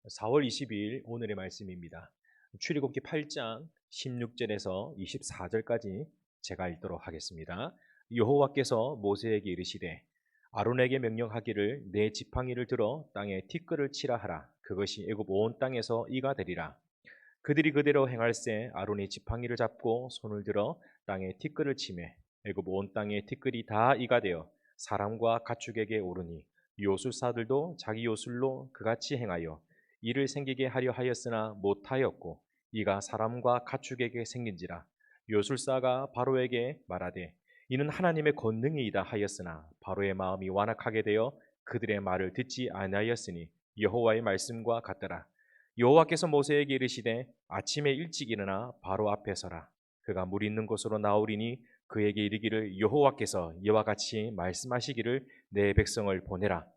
4월 22일 오늘의 말씀입니다. 출애굽기 8장 16절에서 24절까지 제가 읽도록 하겠습니다. 여호와께서 모세에게 이르시되 아론에게 명령하기를 내 지팡이를 들어 땅에 티끌을 치라 하라. 그것이 애굽 온 땅에서 이가 되리라. 그들이 그대로 행할세 아론이 지팡이를 잡고 손을 들어 땅에 티끌을 치매 애굽 온 땅에 티끌이 다 이가 되어 사람과 가축에게 오르니 요술사들도 자기 요술로 그같이 행하여 이를 생기게 하려 하였으나 못하였고 이가 사람과 가축에게 생긴지라. 요술사가 바로에게 말하되 이는 하나님의 권능이이다 하였으나 바로의 마음이 완악하게 되어 그들의 말을 듣지 아니하였으니 여호와의 말씀과 같더라. 여호와께서 모세에게 이르시되 아침에 일찍 일어나 바로 앞에 서라. 그가 물 있는 곳으로 나오리니 그에게 이르기를 여호와께서 이와 같이 말씀하시기를 내 백성을 보내라.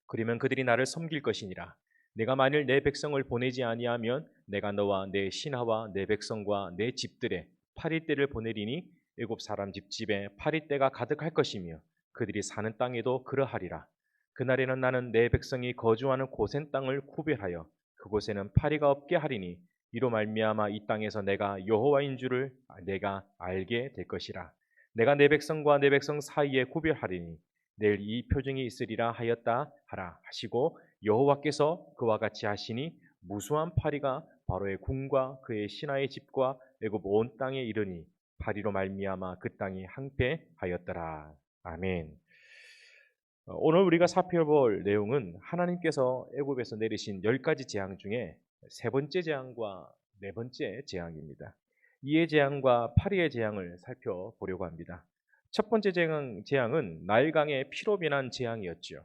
그러면 그들이 나를 섬길 것이니라. 내가 만일 내 백성을 보내지 아니하면 내가 너와 내 신하와 내 백성과 내 집들에 파리떼를 보내리니 애굽 사람 집집에 파리떼가 가득할 것이며 그들이 사는 땅에도 그러하리라. 그날에는 나는 내 백성이 거주하는 고센 땅을 구별하여 그곳에는 파리가 없게 하리니 이로 말미암아 이 땅에서 내가 여호와인 줄을 내가 알게 될 것이라. 내가 내 백성과 내 백성 사이에 구별하리니 내일 이 표징이 있으리라 하였다 하라 하시고 여호와께서 그와 같이 하시니 무수한 파리가 바로의 궁과 그의 신하의 집과 애굽 온 땅에 이르니 파리로 말미암아 그 땅이 항폐하였더라. 아멘. 오늘 우리가 살펴볼 내용은 하나님께서 애굽에서 내리신 10가지 재앙 중에 세 번째 재앙과 네 번째 재앙입니다. 이의 재앙과 파리의 재앙을 살펴보려고 합니다. 첫 번째 재앙은 나일강의 피로 변한 재앙이었죠.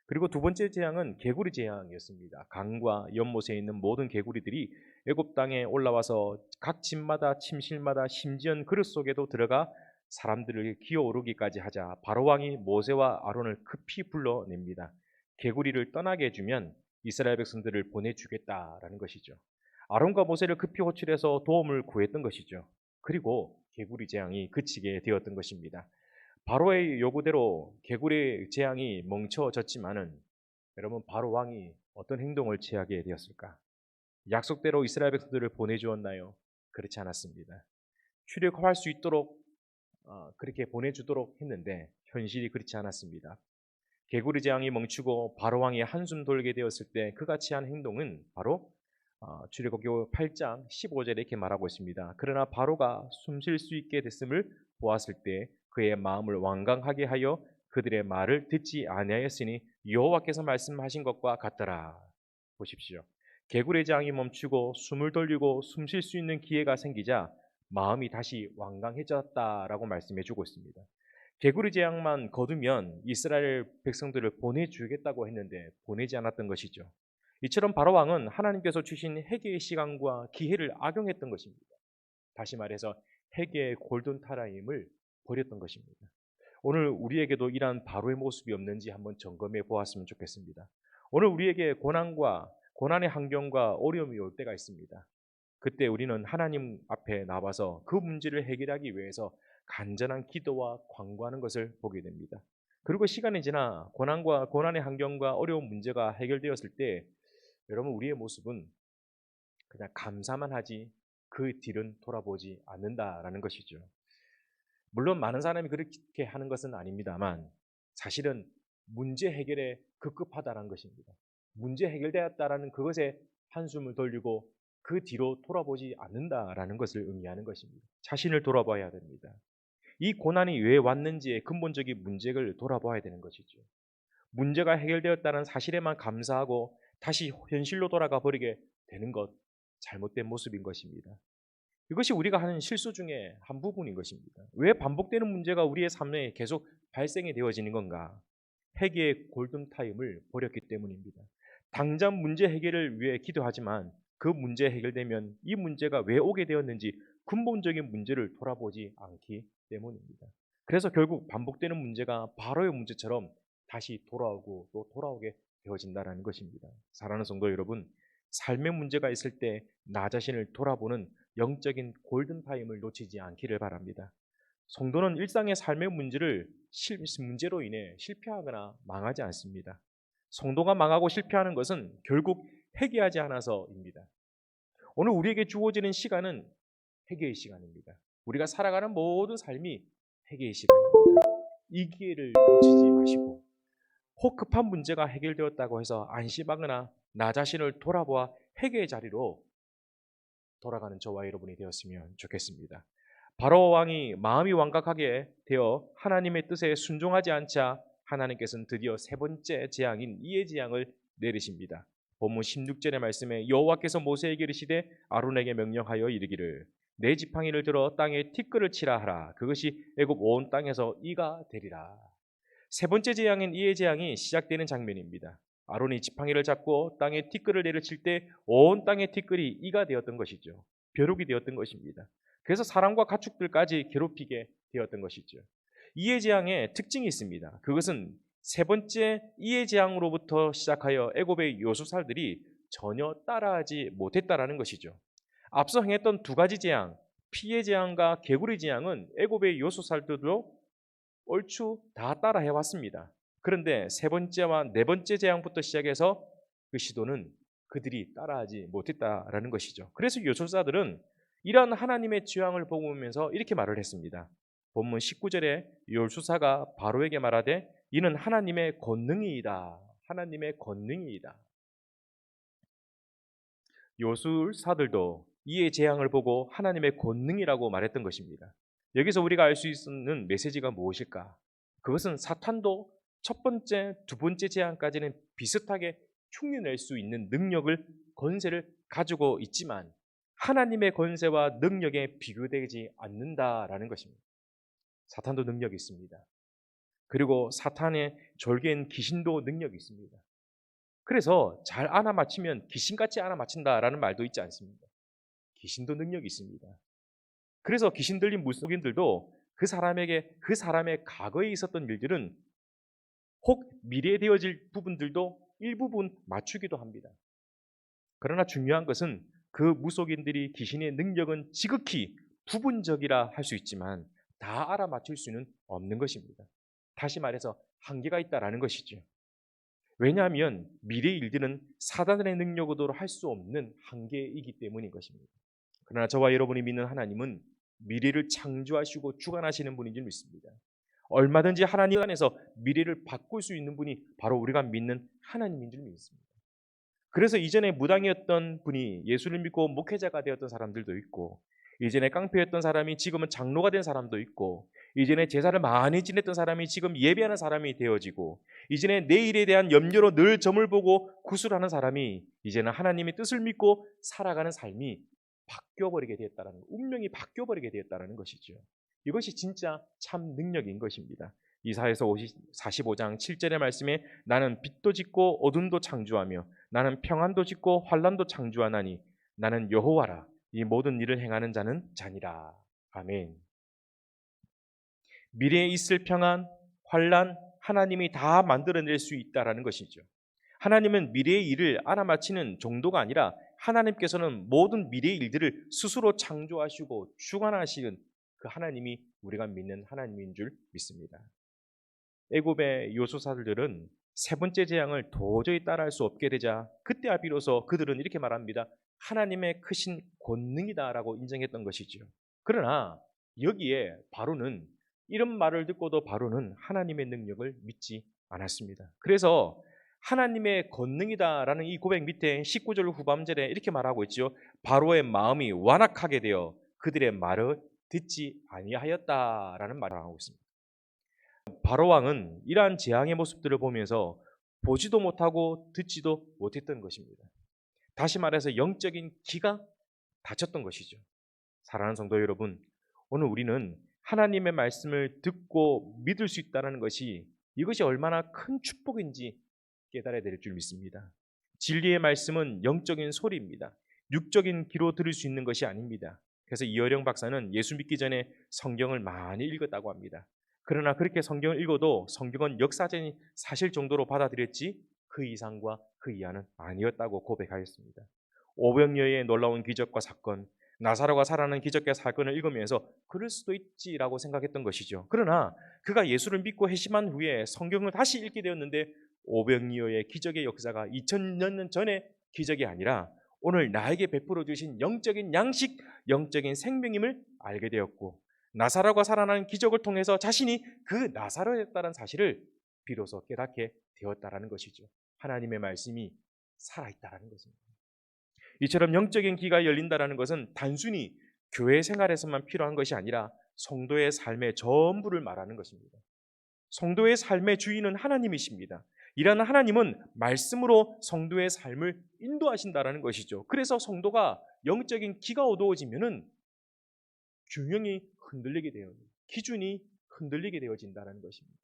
그리고 두 번째 재앙은 개구리 재앙이었습니다. 강과 연못에 있는 모든 개구리들이 애굽 땅에 올라와서 각 집마다 침실마다 심지어 그릇 속에도 들어가 사람들을 기어오르기까지 하자 바로 왕이 모세와 아론을 급히 불러냅니다. 개구리를 떠나게 해주면 이스라엘 백성들을 보내주겠다라는 것이죠. 아론과 모세를 급히 호출해서 도움을 구했던 것이죠. 그리고 개구리 재앙이 그치게 되었던 것입니다. 바로의 요구대로 개구리 재앙이 멈춰졌지만은 여러분 바로 왕이 어떤 행동을 취하게 되었을까? 약속대로 이스라엘 백성들을 보내주었나요? 그렇지 않았습니다. 출애굽할 수 있도록 그렇게 보내주도록 했는데 현실이 그렇지 않았습니다. 개구리 재앙이 멈추고 바로 왕이 한숨 돌게 되었을 때 그같이 한 행동은 바로 출애굽기 8장 15절에 이렇게 말하고 있습니다. 그러나 바로가 숨 쉴 수 있게 됐음을 보았을 때 그의 마음을 완강하게 하여 그들의 말을 듣지 아니하였으니 여호와께서 말씀하신 것과 같더라. 보십시오. 개구리 재앙이 멈추고 숨을 돌리고 숨 쉴 수 있는 기회가 생기자 마음이 다시 완강해졌다라고 말씀해 주고 있습니다. 개구리 재앙만 거두면 이스라엘 백성들을 보내주겠다고 했는데 보내지 않았던 것이죠. 이처럼 바로 왕은 하나님께서 주신 회개의 시간과 기회를 악용했던 것입니다. 다시 말해서 회개의 골든 타임을 버렸던 것입니다. 오늘 우리에게도 이러한 바로의 모습이 없는지 한번 점검해 보았으면 좋겠습니다. 오늘 우리에게 고난의 환경과 어려움이 올 때가 있습니다. 그때 우리는 하나님 앞에 나와서 그 문제를 해결하기 위해서 간절한 기도와 관구하는 것을 보게 됩니다. 그리고 시간이 지나 고난의 환경과 어려운 문제가 해결되었을 때 여러분 우리의 모습은 그냥 감사만 하지 그 뒤는 돌아보지 않는다라는 것이죠. 물론 많은 사람이 그렇게 하는 것은 아닙니다만 사실은 문제 해결에 급급하다는 것입니다. 문제 해결되었다라는 그것에 한숨을 돌리고 그 뒤로 돌아보지 않는다라는 것을 의미하는 것입니다. 자신을 돌아봐야 됩니다. 이 고난이 왜 왔는지의 근본적인 문제를 돌아봐야 되는 것이죠. 문제가 해결되었다는 사실에만 감사하고 다시 현실로 돌아가 버리게 되는 것, 잘못된 모습인 것입니다. 이것이 우리가 하는 실수 중에 한 부분인 것입니다. 왜 반복되는 문제가 우리의 삶에 계속 발생이 되어지는 건가? 회개의 골든타임을 버렸기 때문입니다. 당장 문제 해결을 위해 기도하지만 그 문제 해결되면 이 문제가 왜 오게 되었는지 근본적인 문제를 돌아보지 않기 때문입니다. 그래서 결국 반복되는 문제가 바로의 문제처럼 다시 돌아오고 또 돌아오게 되어진다는 것입니다. 사랑하는 성도 여러분, 삶의 문제가 있을 때 나 자신을 돌아보는 영적인 골든타임을 놓치지 않기를 바랍니다. 성도는 일상의 삶의 문제로 인해 실패하거나 망하지 않습니다. 성도가 망하고 실패하는 것은 결국 회개하지 않아서입니다. 오늘 우리에게 주어지는 시간은 회개의 시간입니다. 우리가 살아가는 모든 삶이 회개의 시간입니다. 이 기회를 놓치지 마시고 혹 급한 문제가 해결되었다고 해서 안심하거나 나 자신을 돌아보아 회개의 자리로 돌아가는 저와 여러분이 되었으면 좋겠습니다. 바로 왕이 마음이 완악하게 되어 하나님의 뜻에 순종하지 않자 하나님께서는 드디어 세 번째 재앙인 이의 재앙을 내리십니다. 본문 16절의 말씀에 여호와께서 모세에게 이르시되 아론에게 명령하여 이르기를 내 지팡이를 들어 땅에 티끌을 치라 하라. 그것이 애굽 온 땅에서 이가 되리라. 세 번째 재앙인 이의 재앙이 시작되는 장면입니다. 아론이 지팡이를 잡고 땅에 티끌을 내려칠 때 온 땅의 티끌이 이가 되었던 것이죠. 벼룩이 되었던 것입니다. 그래서 사람과 가축들까지 괴롭히게 되었던 것이죠. 이의 재앙의 특징이 있습니다. 그것은 세 번째 이의 재앙으로부터 시작하여 애굽의 요수살들이 전혀 따라하지 못했다라는 것이죠. 앞서 행했던 두 가지 재앙, 피의 재앙과 개구리 재앙은 애굽의 요수살들도 얼추 다 따라 해왔습니다. 그런데 세 번째와 네 번째 재앙부터 시작해서 그 시도는 그들이 따라하지 못했다라는 것이죠. 그래서 요술사들은 이러한 하나님의 재앙을 보면서 이렇게 말을 했습니다. 본문 19절에 요술사가 바로에게 말하되 이는 하나님의 권능이이다. 하나님의 권능이이다. 요술사들도 이의 재앙을 보고 하나님의 권능이라고 말했던 것입니다. 여기서 우리가 알 수 있는 메시지가 무엇일까? 그것은 사탄도 첫 번째, 두 번째 재앙까지는 비슷하게 흉내낼 수 있는 능력을, 권세를 가지고 있지만 하나님의 권세와 능력에 비교되지 않는다라는 것입니다. 사탄도 능력이 있습니다. 그리고 사탄의 졸개인 귀신도 능력이 있습니다. 그래서 잘 알아맞히면 귀신같이 알아맞힌다라는 말도 있지 않습니까? 귀신도 능력이 있습니다. 그래서 귀신 들린 무속인들도 그 사람의 과거에 있었던 일들은 혹 미래에 되어질 부분들도 일부분 맞추기도 합니다. 그러나 중요한 것은 그 무속인들이 귀신의 능력은 지극히 부분적이라 할 수 있지만 다 알아맞힐 수는 없는 것입니다. 다시 말해서 한계가 있다라는 것이죠. 왜냐하면 미래의 일들은 사단의 능력으로 할 수 없는 한계이기 때문인 것입니다. 그러나 저와 여러분이 믿는 하나님은 미래를 창조하시고 주관하시는 분인 줄 믿습니다. 얼마든지 하나님 안에서 미래를 바꿀 수 있는 분이 바로 우리가 믿는 하나님인 줄 믿습니다. 그래서 이전에 무당이었던 분이 예수를 믿고 목회자가 되었던 사람들도 있고, 이전에 깡패였던 사람이 지금은 장로가 된 사람도 있고, 이전에 제사를 많이 지냈던 사람이 지금 예배하는 사람이 되어지고, 이전에 내일에 대한 염려로 늘 점을 보고 구술하는 사람이 이제는 하나님의 뜻을 믿고 살아가는 삶이 바뀌어버리게 되었다는, 운명이 바뀌어버리게 되었다는 것이죠. 이것이 진짜 참 능력인 것입니다. 이사야서 45장 7절의 말씀에 나는 빛도 짓고 어둠도 창조하며 나는 평안도 짓고 환난도 창조하나니 나는 여호와라. 이 모든 일을 행하는 자는 자니라. 아멘. 미래에 있을 평안, 환난 하나님이 다 만들어낼 수 있다라는 것이죠. 하나님은 미래의 일을 알아맞히는 정도가 아니라 하나님께서는 모든 미래의 일들을 스스로 창조하시고 주관하시는 그 하나님이 우리가 믿는 하나님인 줄 믿습니다. 애굽의 요소사들은 세 번째 재앙을 도저히 따라할 수 없게 되자 그때야 비로소 그들은 이렇게 말합니다. 하나님의 크신 권능이다라고 인정했던 것이죠. 그러나 여기에 바로는 이런 말을 듣고도 바로는 하나님의 능력을 믿지 않았습니다. 그래서 하나님의 권능이다라는 이 고백 밑에 19절 후반절에 이렇게 말하고 있죠. 바로의 마음이 완악하게 되어 그들의 말을 듣지 아니하였다라는 말을 하고 있습니다. 바로 왕은 이러한 재앙의 모습들을 보면서 보지도 못하고 듣지도 못했던 것입니다. 다시 말해서 영적인 기가 닫혔던 것이죠. 사랑하는 성도 여러분, 오늘 우리는 하나님의 말씀을 듣고 믿을 수 있다는 것이 이것이 얼마나 큰 축복인지 깨달아야 될 줄 믿습니다. 진리의 말씀은 영적인 소리입니다. 육적인 귀로 들을 수 있는 것이 아닙니다. 그래서 이어령 박사는 예수 믿기 전에 성경을 많이 읽었다고 합니다. 그러나 그렇게 성경을 읽어도 성경은 역사적인 사실 정도로 받아들였지 그 이상과 그 이하는 아니었다고 고백하였습니다. 오병이어의 놀라운 기적과 사건, 나사로가 살아나는 기적과 사건을 읽으면서 그럴 수도 있지라고 생각했던 것이죠. 그러나 그가 예수를 믿고 회심한 후에 성경을 다시 읽게 되었는데 오병이어의 기적의 역사가 2000년 전의 기적이 아니라 오늘 나에게 베풀어 주신 영적인 양식, 영적인 생명임을 알게 되었고 나사로가 살아나는 기적을 통해서 자신이 그 나사로였다는 사실을 비로소 깨닫게 되었다라는 것이죠. 하나님의 말씀이 살아있다라는 것입니다. 이처럼 영적인 귀가 열린다라는 것은 단순히 교회 생활에서만 필요한 것이 아니라 성도의 삶의 전부를 말하는 것입니다. 성도의 삶의 주인은 하나님이십니다. 이러한 하나님은 말씀으로 성도의 삶을 인도하신다라는 것이죠. 그래서 성도가 영적인 귀가 어두워지면은 균형이 흔들리게 되어 기준이 흔들리게 되어진다는 것입니다.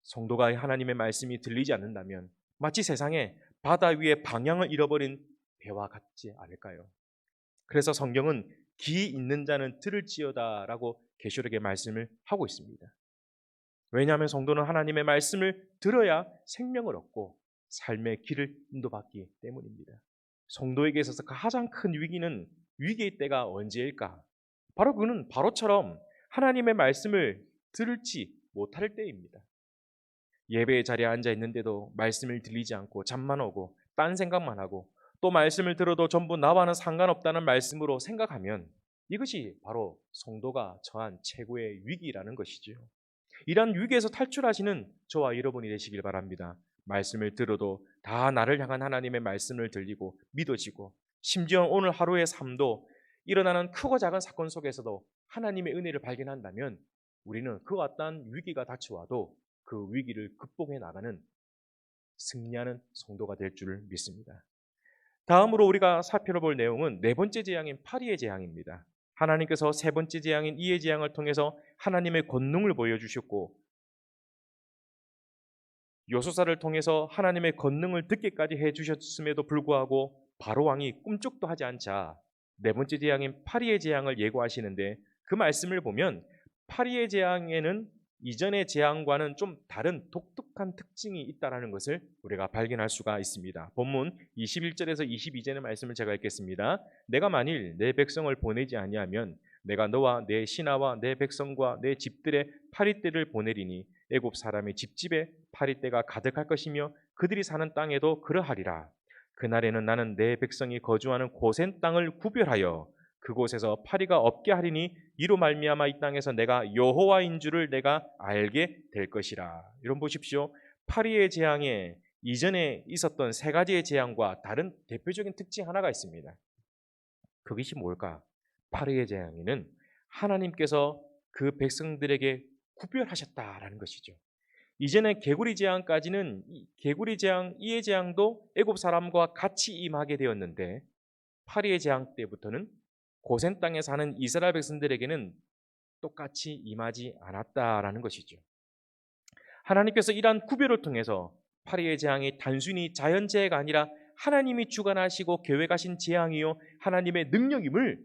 성도가 하나님의 말씀이 들리지 않는다면 마치 세상에 바다 위에 방향을 잃어버린 배와 같지 않을까요? 그래서 성경은 귀 있는 자는 들을지어다라고 계시록에 말씀을 하고 있습니다. 왜냐하면 성도는 하나님의 말씀을 들어야 생명을 얻고 삶의 길을 인도받기 때문입니다. 성도에게 있어서 가장 큰 위기는 위기의 때가 언제일까? 바로 그는 바로처럼 하나님의 말씀을 들을지 못할 때입니다. 예배의 자리에 앉아 있는데도 말씀을 들리지 않고 잠만 오고 딴 생각만 하고 또 말씀을 들어도 전부 나와는 상관없다는 말씀으로 생각하면 이것이 바로 성도가 처한 최고의 위기라는 것이지요. 이러한 위기에서 탈출하시는 저와 여러분이 되시길 바랍니다. 말씀을 들어도 다 나를 향한 하나님의 말씀을 들리고 믿어지고 심지어 오늘 하루의 삶도 일어나는 크고 작은 사건 속에서도 하나님의 은혜를 발견한다면 우리는 그와 같은 위기가 닥쳐와도 그 위기를 극복해 나가는 승리하는 성도가 될 줄 믿습니다. 다음으로 우리가 살펴볼 내용은 네 번째 재앙인 파리의 재앙입니다. 하나님께서 세 번째 재앙인 이의 재앙을 통해서 하나님의 권능을 보여주셨고 요소사를 통해서 하나님의 권능을 듣게까지 해주셨음에도 불구하고 바로 왕이 꿈쩍도 하지 않자 네 번째 재앙인 파리의 재앙을 예고하시는데 그 말씀을 보면 파리의 재앙에는 이전의 재앙과는 좀 다른 독특한 특징이 있다는 것을 우리가 발견할 수가 있습니다. 본문 21절에서 22절의 말씀을 제가 읽겠습니다. 내가 만일 내 백성을 보내지 아니하면 내가 너와 내 신하와 내 백성과 내 집들의 파리떼를 보내리니 애굽 사람의 집집에 파리떼가 가득할 것이며 그들이 사는 땅에도 그러하리라. 그날에는 나는 내 백성이 거주하는 고센 땅을 구별하여 그곳에서 파리가 없게 하리니 이로 말미암아 이 땅에서 내가 여호와인 줄을 내가 알게 될 것이라. 여러분 보십시오. 파리의 재앙에 이전에 있었던 세 가지의 재앙과 다른 대표적인 특징 하나가 있습니다. 그것이 뭘까? 파리의 재앙에는 하나님께서 그 백성들에게 구별하셨다라는 것이죠. 이전에 개구리 재앙까지는 개구리 재앙, 이의 재앙도 애굽 사람과 같이 임하게 되었는데 파리의 재앙 때부터는 고센 땅에 사는 이스라엘 백성들에게는 똑같이 임하지 않았다라는 것이죠. 하나님께서 이러한 구별을 통해서 파리의 재앙이 단순히 자연재해가 아니라 하나님이 주관하시고 계획하신 재앙이요 하나님의 능력임을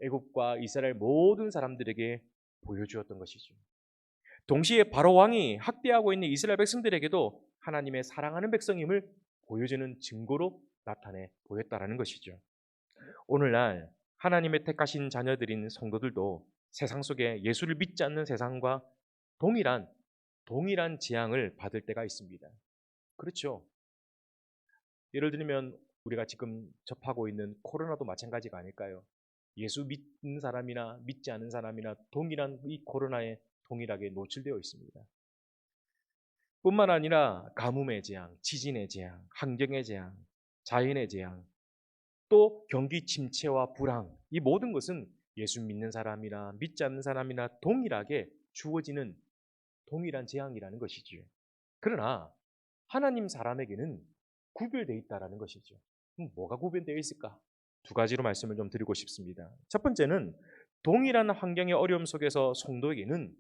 애굽과 이스라엘 모든 사람들에게 보여주었던 것이죠. 동시에 바로 왕이 학대하고 있는 이스라엘 백성들에게도 하나님의 사랑하는 백성임을 보여주는 증거로 나타내 보였다라는 것이죠. 오늘날 하나님의 택하신 자녀들인 성도들도 세상 속에 예수를 믿지 않는 세상과 동일한 재앙을 받을 때가 있습니다. 그렇죠. 예를 들면 우리가 지금 접하고 있는 코로나도 마찬가지가 아닐까요? 예수 믿는 사람이나 믿지 않는 사람이나 동일한 이 코로나에 동일하게 노출되어 있습니다. 뿐만 아니라 가뭄의 재앙, 지진의 재앙, 환경의 재앙, 자연의 재앙, 또 경기 침체와 불황, 이 모든 것은 예수 믿는 사람이나 믿지 않는 사람이나 동일하게 주어지는 동일한 재앙이라는 것이죠. 그러나 하나님 사람에게는 구별되어 있다는 것이죠. 뭐가 구별되어 있을까? 두 가지로 말씀을 좀 드리고 싶습니다. 첫 번째는 동일한 환경의 어려움 속에서 성도에게는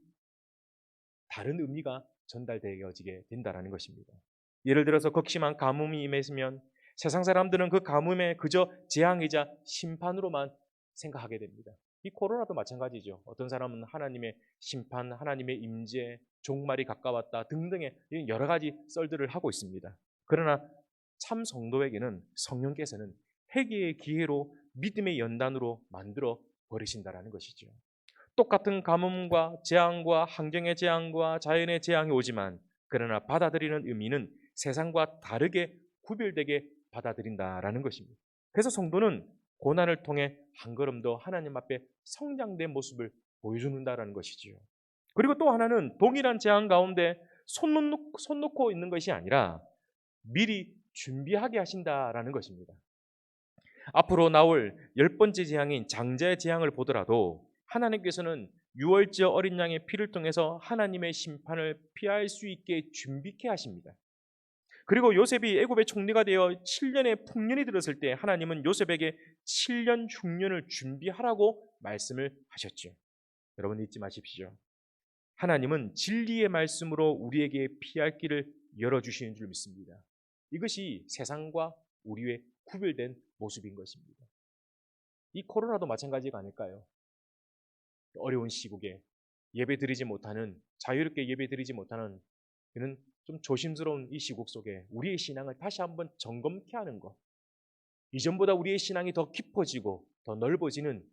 다른 의미가 전달되어지게 된다는 것입니다. 예를 들어서 극심한 가뭄이 임했으면 세상 사람들은 그 가뭄에 그저 재앙이자 심판으로만 생각하게 됩니다. 이 코로나도 마찬가지죠. 어떤 사람은 하나님의 심판, 하나님의 임재, 종말이 가까웠다 등등의 여러 가지 썰들을 하고 있습니다. 그러나 참 성도에게는 성령께서는 회개의 기회로 믿음의 연단으로 만들어 버리신다라는 것이죠. 똑같은 가뭄과 재앙과 환경의 재앙과 자연의 재앙이 오지만 그러나 받아들이는 의미는 세상과 다르게 구별되게 받아들인다라는 것입니다. 그래서 성도는 고난을 통해 한 걸음 더 하나님 앞에 성장된 모습을 보여주는다라는 것이지요. 그리고 또 하나는 동일한 재앙 가운데 손 놓고 있는 것이 아니라 미리 준비하게 하신다라는 것입니다. 앞으로 나올 10번째 재앙인 장자의 재앙을 보더라도 하나님께서는 유월절 어린 양의 피를 통해서 하나님의 심판을 피할 수 있게 준비케 하십니다. 그리고 요셉이 애굽의 총리가 되어 7년의 풍년이 들었을 때 하나님은 요셉에게 7년 흉년을 준비하라고 말씀을 하셨죠. 여러분 잊지 마십시오. 하나님은 진리의 말씀으로 우리에게 피할 길을 열어주시는 줄 믿습니다. 이것이 세상과 우리의 구별된 모습인 것입니다. 이 코로나도 마찬가지가 아닐까요? 어려운 시국에 예배드리지 못하는, 자유롭게 예배드리지 못하는 이런 좀 조심스러운 이 시국 속에 우리의 신앙을 다시 한번 점검케 하는 것, 이전보다 우리의 신앙이 더 깊어지고 더 넓어지는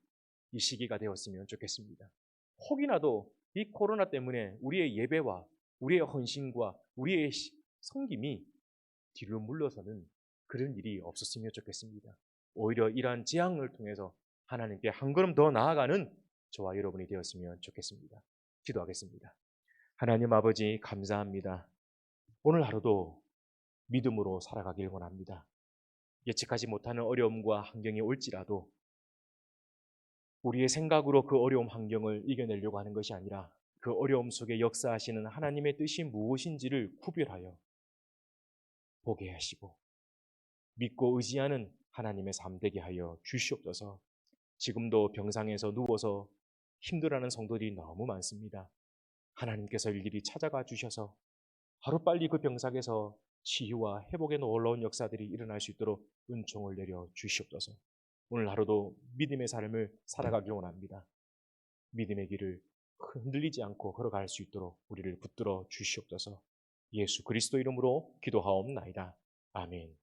이 시기가 되었으면 좋겠습니다. 혹이라도 이 코로나 때문에 우리의 예배와 우리의 헌신과 우리의 섬김이 뒤로 물러서는 그런 일이 없었으면 좋겠습니다. 오히려 이러한 재앙을 통해서 하나님께 한 걸음 더 나아가는 저와 여러분이 되었으면 좋겠습니다. 기도하겠습니다. 하나님 아버지 감사합니다. 오늘 하루도 믿음으로 살아가길 원합니다. 예측하지 못하는 어려움과 환경이 올지라도 우리의 생각으로 그 어려움 환경을 이겨내려고 하는 것이 아니라 그 어려움 속에 역사하시는 하나님의 뜻이 무엇인지를 구별하여 보게 하시고 믿고 의지하는 하나님의 삶 되게 하여 주시옵소서. 지금도 병상에서 누워서 힘들어하는 성도들이 너무 많습니다. 하나님께서 일일이 찾아가 주셔서 하루빨리 그 병상에서 치유와 회복의 놀라운 역사들이 일어날 수 있도록 은총을 내려 주시옵소서. 오늘 하루도 믿음의 삶을 살아가길 원합니다. 믿음의 길을 흔들리지 않고 걸어갈 수 있도록 우리를 붙들어 주시옵소서. 예수 그리스도 이름으로 기도하옵나이다. 아멘.